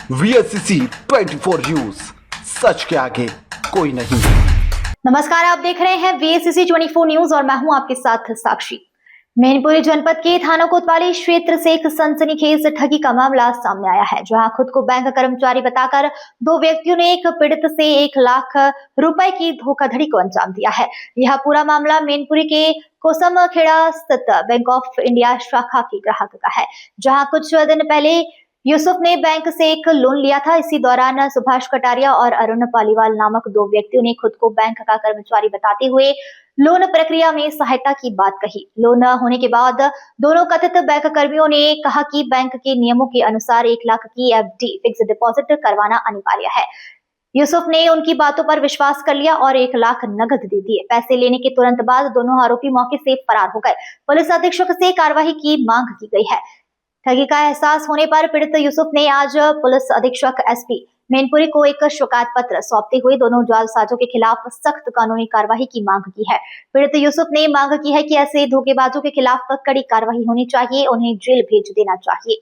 VSCC 24 news, सच के आगे कोई नहीं। नमस्कार, आप देख रहे हैं VSCC 24 न्यूज और मैं हूं आपके साथ साक्षी। मैनपुरी जनपद के थाना कोतवाली क्षेत्र से एक सनसनीखेज ठगी का मामला सामने आया है, जहां खुद को बैंक कर्मचारी बताकर दो व्यक्तियों ने एक पीड़ित से 1 लाख रुपए की धोखाधड़ी को अंजाम दिया है। यह पूरा मामला मैनपुरी के कोसमखेड़ा स्थित बैंक ऑफ इंडिया शाखा की ग्राहक का है, जहां कुछ दिन पहले यूसुफ ने बैंक से एक लोन लिया था। इसी दौरान सुभाष कटारिया और अरुण पालीवाल नामक दो व्यक्तियों ने खुद को बैंक का कर्मचारी बताते हुए लोन प्रक्रिया में सहायता की बात कही। लोन होने के बाद दोनों कथित बैंक कर्मियों ने कहा कि बैंक के नियमों के अनुसार 1 लाख की FD फिक्स डिपॉजिट करवाना अनिवार्य है। यूसुफ ने उनकी बातों पर विश्वास कर लिया और 1 लाख नगद दे दिए। पैसे लेने के तुरंत बाद दोनों आरोपी मौके से फरार हो गए। पुलिस अधीक्षक से कार्रवाई की मांग की गई है। ठगी का एहसास होने पर पीड़ित यूसुफ ने आज पुलिस अधीक्षक SP मैनपुरी को एक शिकायत पत्र सौंपते हुए दोनों जालसाजों के खिलाफ सख्त कानूनी कार्रवाई की मांग की है। पीड़ित यूसुफ ने मांग की है कि ऐसे धोखेबाजों के खिलाफ कड़ी कार्रवाई होनी चाहिए, उन्हें जेल भेज देना चाहिए।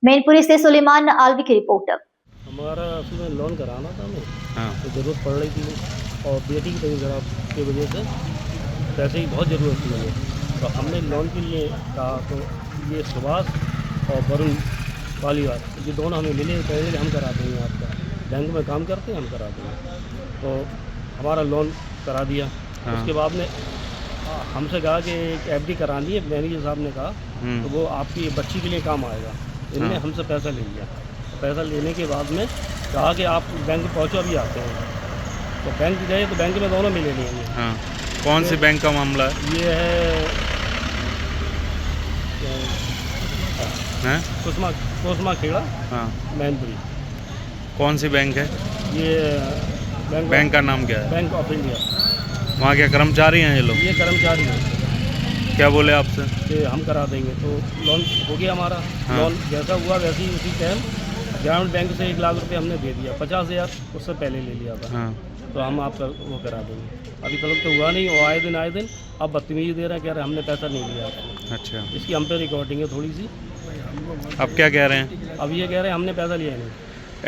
मैनपुरी से सुलेमान आलवी की रिपोर्ट। हमारा उसमें लोन कराना था हमें, तो जरूरत पड़ रही थी और बेटी की तबीयत खराब की वजह से पैसे की बहुत ज़रूरत थी मुझे, तो हमने लोन के लिए कहा। तो ये सुभाष और वरुण पालीवाल ये दोनों हमें मिले, पहले कि हम करा देंगे, आपका बैंक में काम करते हैं, हम करा देंगे। तो हमारा लोन करा दिया। उसके बाद में हमसे कहा कि एक FD करानी है, मैनेजर साहब ने कहा, तो वो आपकी बच्ची के लिए काम आएगा। इन्होंने हमसे पैसा ले लिया। पैसा लेने के बाद में कहा कि आप बैंक पहुँचो, अभी आते हैं। तो बैंक गए तो बैंक में दोनों मिले नहीं हमें। हाँ, कौन सी बैंक का मामला है? ये है कोसमखेड़ा, हाँ, मैनपुरी। कौन सी बैंक है ये बैंक का नाम क्या है? Bank of India. वहाँ क्या कर्मचारी हैं ये लोग? ये कर्मचारी हैं। क्या बोले आपसे? कि हम करा देंगे, तो लोन हो गया हमारा। हाँ। लोन जैसा हुआ वैसे ही उसी टाइम ग्रामीण बैंक से 1 लाख रुपये हमने दे दिया। 50,000 उससे पहले ले लिया था। हाँ। तो हम आपका वो करा देंगे। अभी तक तो हुआ नहीं, वो आए दिन अब बदतमीजी दे रहे हैं, कह रहे हैं हमने पैसा नहीं लिया आपको। अच्छा, इसकी हम पे रिकॉर्डिंग है थोड़ी सी। अब क्या कह रहे हैं? अब ये कह रहे हैं हमने पैसा लिया नहीं।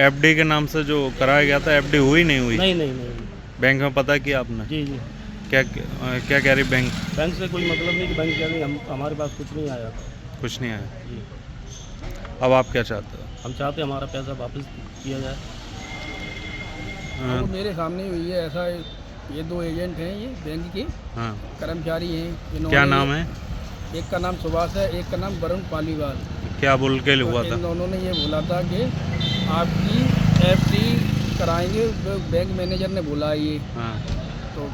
FD के नाम से जो कराया गया था, FD हुई नहीं हुई? नहीं। बैंक में पता किया आपने? जी। क्या कह रही बैंक? बैंक से कोई मतलब नहीं कि बैंक क्या नहीं, हमारे पास कुछ नहीं आया। कुछ नहीं आया। जी। अब आप क्या चाहते हो? हम चाहते हैं हमारा पैसा वापस किया जाए। हाँ। मेरे सामने ही हुई है ऐसा। ये 2 एजेंट हैं, ये बैंक के हाँ। कर्मचारी हैं। क्या नाम है? एक का नाम सुभाष है, एक का नाम वरुण पालीवाल। क्या बोल के हुआ तो था? इन दोनों ने ये बोला था कि आपकी FD कराएंगे, बैंक मैनेजर ने बोला ये। हाँ। तो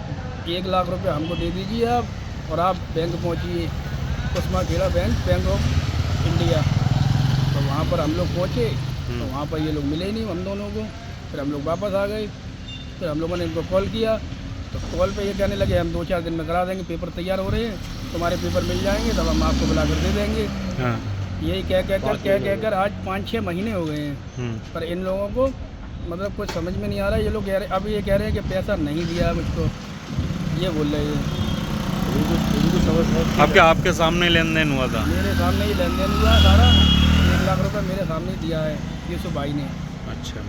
1 लाख रुपए हमको दे दीजिए आप, और आप बैंक पहुंचिए, कोसमखेड़ा बैंक ऑफ इंडिया। तो वहाँ पर हम लोग पहुँचे, तो वहाँ पर ये लोग मिले नहीं हम दोनों को। फिर हम लोग वापस आ गए। फिर हम लोगों ने इनको कॉल किया, तो कॉल पे ये कहने लगे हम 2-4 दिन में करा देंगे, पेपर तैयार हो रहे हैं, तुम्हारे पेपर मिल जाएंगे, तब हम आपको बुला कर दे देंगे। हाँ। यही कह कर आज 5-6 महीने हो गए हैं। पर इन लोगों को मतलब कुछ समझ में नहीं आ रहा। ये लोग अब ये कह रहे हैं कि पैसा नहीं दिया मुझको, ये बोल रहे हैं। अब क्या आपके सामने लेन देन हुआ था? मेरे सामने ही लेन देन हुआ सारा। 1 लाख रुपये मेरे सामने ही दिया है यूसुफ भाई ने। अच्छा।